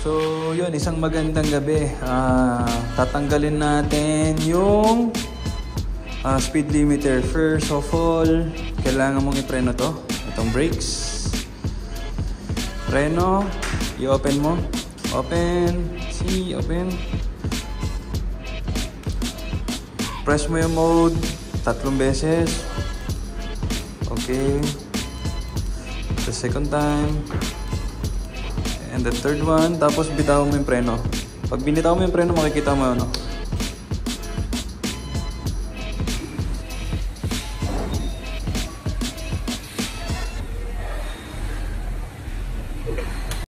So, yun, isang magandang gabi. Tatanggalin natin yung speed limiter. First of all, kailangan mong ipreno to. Itong brakes. Preno. I-open mo. Open. See, open. Press mo yung mode 3 beses. Okay. The second time. And the third one, tapos bitaw mo yung preno. Pag binitaw mo yung preno, makikita mo ano,